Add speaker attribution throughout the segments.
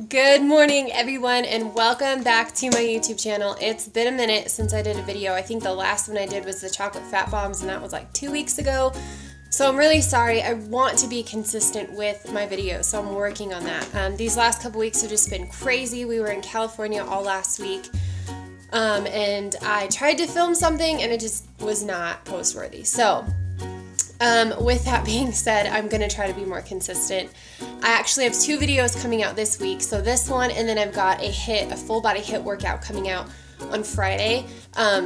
Speaker 1: Good morning, everyone, and welcome back to my YouTube channel. It's been a minute since I did a video. I think the last one I did was the chocolate fat bombs, and that was like 2 weeks ago. So I'm really sorry. I want to be consistent with my videos, so I'm working on that. These last couple weeks have just been crazy. We were in California all last week, and I tried to film something, and it just was not post-worthy. So with that being said, I'm going to try to be more consistent. I actually have 2 videos coming out this week. So this one, and then I've got a full body HIIT workout coming out on Friday.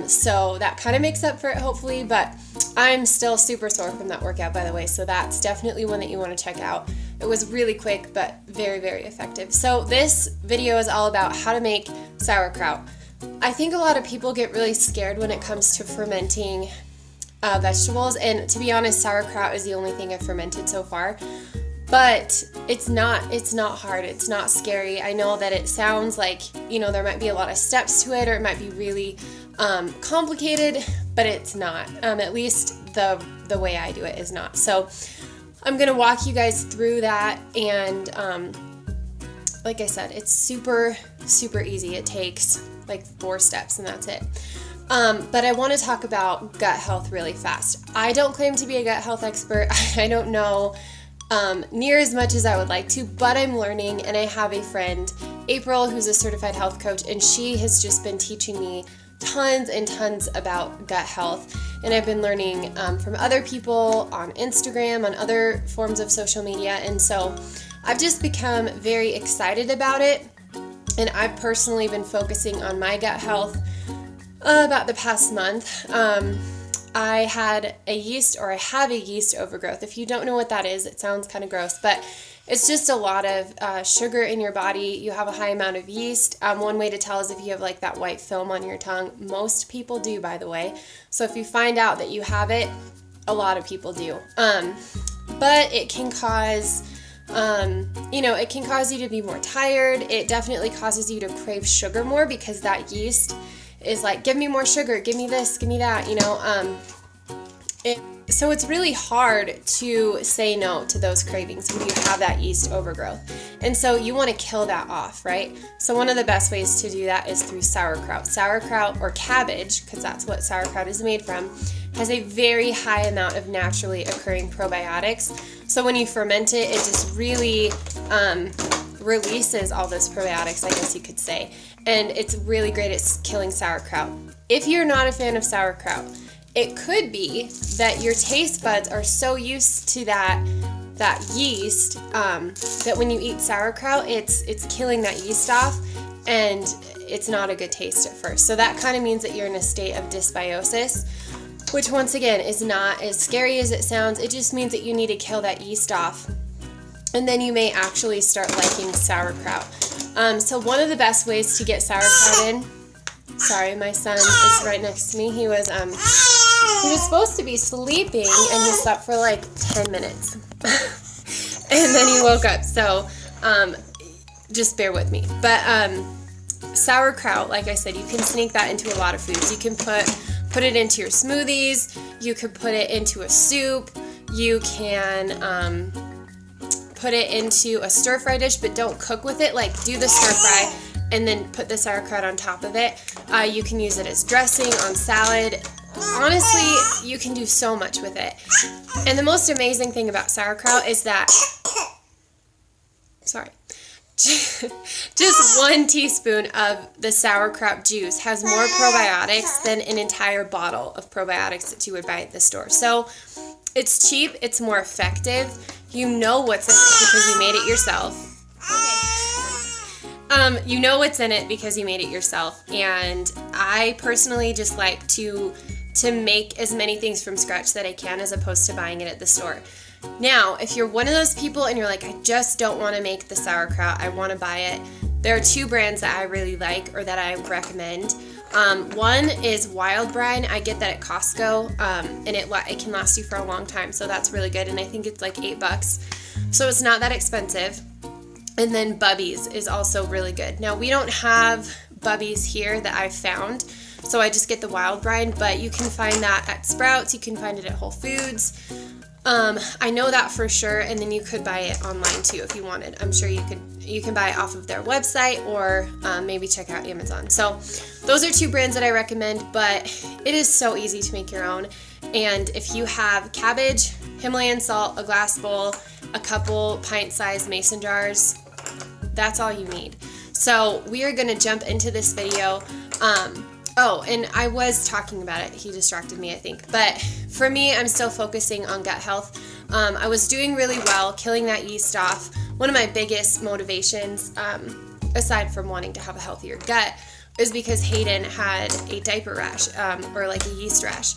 Speaker 1: So that kind of makes up for it, hopefully, but I'm still super sore from that workout, by the way. So that's definitely one that you want to check out. It was really quick, but very, very effective. So this video is all about how to make sauerkraut. I think a lot of people get really scared when it comes to fermenting vegetables, and to be honest, sauerkraut is the only thing I've fermented so far, but it's not hard, it's not scary. I know that it sounds like, there might be a lot of steps to it, or it might be really complicated, but it's not. At least the way I do it is not. So I'm gonna walk you guys through that, and like I said, it's super easy. It takes like 4 steps and that's it. But I want to talk about gut health really fast. I don't claim to be a gut health expert. I don't know near as much as I would like to, but I'm learning, and I have a friend, April, who's a certified health coach, and she has just been teaching me tons and tons about gut health, and I've been learning from other people on Instagram, on other forms of social media, and so I've just become very excited about it, and I've personally been focusing on my gut health about the past month. I have a yeast overgrowth. If you don't know what that is, it sounds kind of gross, but it's just a lot of sugar in your body. You have a high amount of yeast. One way to tell is if you have like that white film on your tongue. Most people do, by the way. So if you find out that you have it, a lot of people do. But it can cause it can cause you to be more tired. It definitely causes you to crave sugar more, because that yeast is like, give me more sugar, give me this, give me that, so it's really hard to say no to those cravings when you have that yeast overgrowth. And so you want to kill that off, right? So one of the best ways to do that is through sauerkraut. Sauerkraut, or cabbage, because that's what sauerkraut is made from, has a very high amount of naturally occurring probiotics. So when you ferment it, it just really releases all those probiotics, I guess you could say. And it's really great at killing sauerkraut. If you're not a fan of sauerkraut, it could be that your taste buds are so used to that yeast that when you eat sauerkraut, it's killing that yeast off, and it's not a good taste at first. So that kind of means that you're in a state of dysbiosis, which once again is not as scary as it sounds. It just means that you need to kill that yeast off, and then you may actually start liking sauerkraut. So one of the best ways to get sauerkraut in, sorry, my son is right next to me. He was supposed to be sleeping, and he slept for like 10 minutes. And then he woke up, so just bear with me. But sauerkraut, like I said, you can sneak that into a lot of foods. You can put it into your smoothies, you could put it into a soup, you can put it into a stir-fry dish, but don't cook with it. Like, do the stir-fry and then put the sauerkraut on top of it. You can use it as dressing on salad. Honestly, you can do so much with it. And the most amazing thing about sauerkraut is that, just 1 teaspoon of the sauerkraut juice has more probiotics than an entire bottle of probiotics that you would buy at the store. So it's cheap, it's more effective. You know what's in it because you made it yourself. You know what's in it because you made it yourself. And I personally just like to make as many things from scratch that I can, as opposed to buying it at the store. Now, if you're one of those people and you're like, I just don't want to make the sauerkraut, I want to buy it, there are 2 brands that I really like, or that I recommend. One is Wild Brine. I get that at Costco, and it can last you for a long time, so that's really good, and I think it's like $8, so it's not that expensive. And then Bubby's is also really good. Now, we don't have Bubby's here that I've found, so I just get the Wild Brine, but you can find that at Sprouts, you can find it at Whole Foods. I know that for sure, and then you could buy it online too if you wanted. I'm sure you can buy it off of their website, or maybe check out Amazon. So those are 2 brands that I recommend, but it is so easy to make your own. And if you have cabbage, Himalayan salt, a glass bowl, a couple pint-sized mason jars, that's all you need. So we are going to jump into this video. Oh, and I was talking about it. He distracted me, I think. But for me, I'm still focusing on gut health. I was doing really well, killing that yeast off. One of my biggest motivations, aside from wanting to have a healthier gut, is because Hayden had a diaper rash, or like a yeast rash.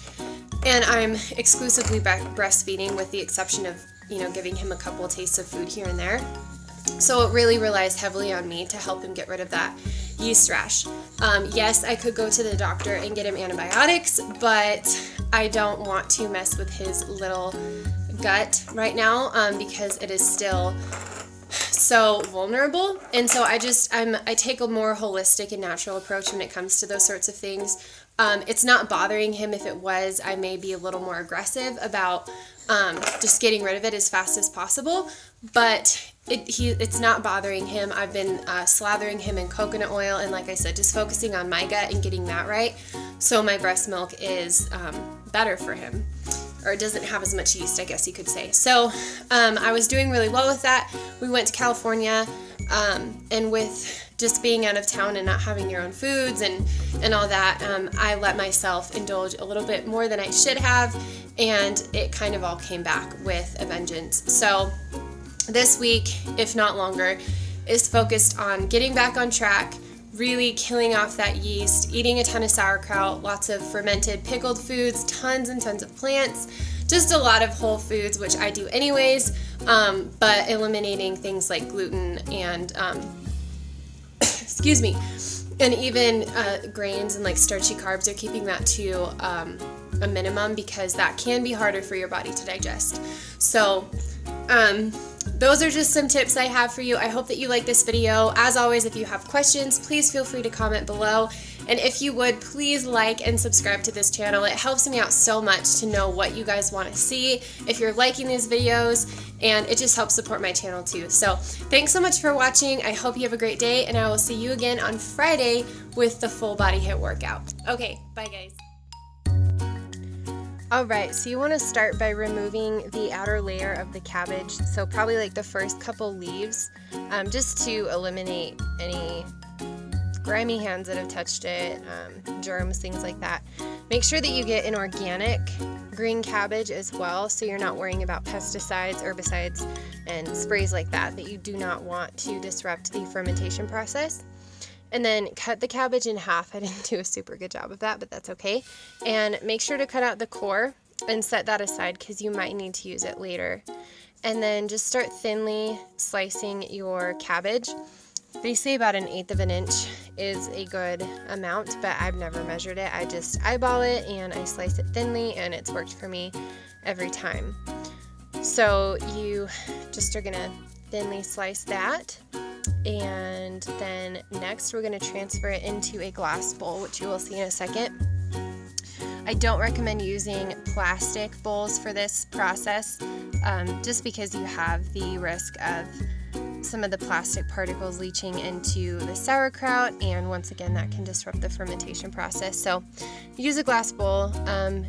Speaker 1: And I'm exclusively breastfeeding, with the exception of, giving him a couple tastes of food here and there. So it really relies heavily on me to help him get rid of that yeast rash. Yes, I could go to the doctor and get him antibiotics, but I don't want to mess with his little gut right now, because it is still so vulnerable. And so I take a more holistic and natural approach when it comes to those sorts of things. It's not bothering him. If it was, I may be a little more aggressive about just getting rid of it as fast as possible, but it's not bothering him. I've been slathering him in coconut oil, and like I said, just focusing on my gut and getting that right, so my breast milk is better for him, or it doesn't have as much yeast, I guess you could say. So I was doing really well with that. We went to California, and with just being out of town and not having your own foods and all that, I let myself indulge a little bit more than I should have, and it kind of all came back with a vengeance. So this week, if not longer, is focused on getting back on track, really killing off that yeast, eating a ton of sauerkraut, lots of fermented pickled foods, tons and tons of plants, just a lot of whole foods, which I do anyways, but eliminating things like gluten and excuse me, and even grains and like starchy carbs, are keeping that to a minimum, because that can be harder for your body to digest. So those are just some tips I have for you. I hope that you like this video. As always, if you have questions, please feel free to comment below. And if you would, please like and subscribe to this channel. It helps me out so much to know what you guys want to see, if you're liking these videos, and it just helps support my channel too. So thanks so much for watching. I hope you have a great day, and I will see you again on Friday with the full body HIIT workout. Okay, bye guys. Alright, so you want to start by removing the outer layer of the cabbage, so probably like the first couple leaves, just to eliminate any grimy hands that have touched it, germs, things like that. Make sure that you get an organic green cabbage as well, so you're not worrying about pesticides, herbicides, and sprays like that you do not want to disrupt the fermentation process. And then cut the cabbage in half. I didn't do a super good job of that, but that's okay. And make sure to cut out the core and set that aside, because you might need to use it later. And then just start thinly slicing your cabbage. They say about 1/8 of an inch is a good amount, but I've never measured it. I just eyeball it and I slice it thinly, and it's worked for me every time. So you just are gonna thinly slice that. And then next we're going to transfer it into a glass bowl, which you will see in a second. I don't recommend using plastic bowls for this process, just because you have the risk of some of the plastic particles leaching into the sauerkraut, and once again that can disrupt the fermentation process. So use a glass bowl.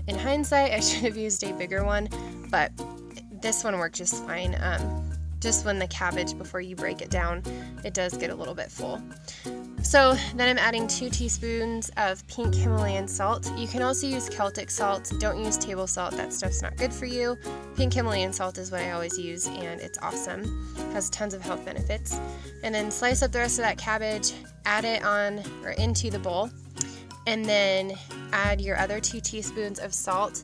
Speaker 1: In hindsight, I should have used a bigger one, but this one worked just fine. Just when the cabbage, before you break it down, it does get a little bit full. So then I'm adding 2 teaspoons of pink Himalayan salt. You can also use Celtic salt. Don't use table salt. That stuff's not good for you. Pink Himalayan salt is what I always use, and it's awesome. It has tons of health benefits. And then slice up the rest of that cabbage, add it on or into the bowl, and then add your other 2 teaspoons of salt.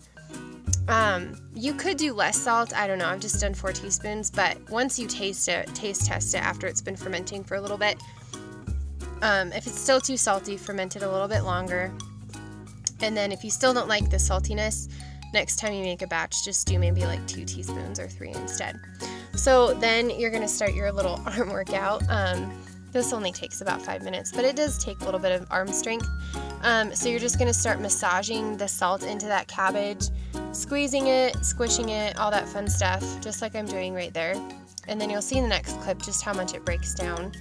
Speaker 1: You could do less salt. I don't know. I've just done 4 teaspoons, but once you taste test it after it's been fermenting for a little bit. If it's still too salty, ferment it a little bit longer. And then if you still don't like the saltiness, next time you make a batch, just do maybe like 2 teaspoons or 3 instead. So then you're going to start your little arm workout. This only takes about 5 minutes, but it does take a little bit of arm strength. So you're just going to start massaging the salt into that cabbage, squeezing it, squishing it, all that fun stuff, just like I'm doing right there. And then you'll see in the next clip just how much it breaks down.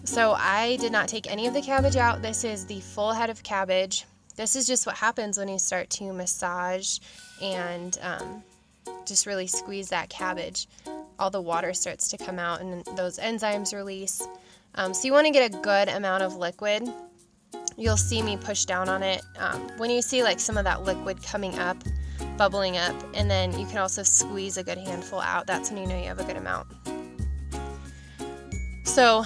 Speaker 1: So I did not take any of the cabbage out. This is the full head of cabbage. This is just what happens when you start to massage and just really squeeze that cabbage. All the water starts to come out and those enzymes release. So you want to get a good amount of liquid. You'll see me push down on it. When you see like some of that liquid coming up, bubbling up, and then you can also squeeze a good handful out, that's when you know you have a good amount. So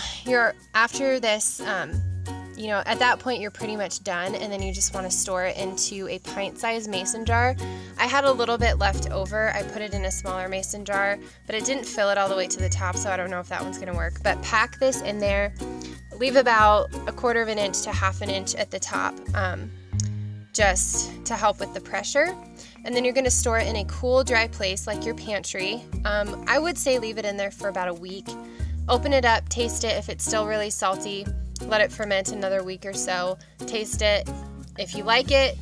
Speaker 1: after this, at that point you're pretty much done, and then you just want to store it into a pint-sized mason jar. I had a little bit left over. I put it in a smaller mason jar, but it didn't fill it all the way to the top, so I don't know if that one's going to work. But pack this in there. Leave about 1/4 of an inch to 1/2 an inch at the top, just to help with the pressure. And then you're going to store it in a cool, dry place like your pantry. I would say leave it in there for about a week. Open it up, taste it. If it's still really salty, let it ferment another week or so. Taste it. If you like it,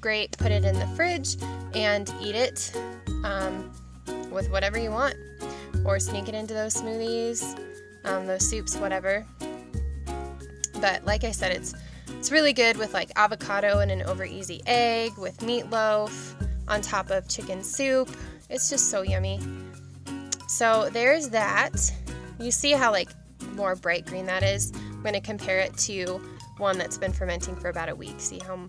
Speaker 1: great. Put it in the fridge and eat it with whatever you want. Or sneak it into those smoothies, those soups, whatever. But like I said, it's really good with like avocado and an over easy egg, with meatloaf on top of chicken soup. It's just so yummy. So there's that. You see how like more bright green that is? I'm going to compare it to one that's been fermenting for about a week. See how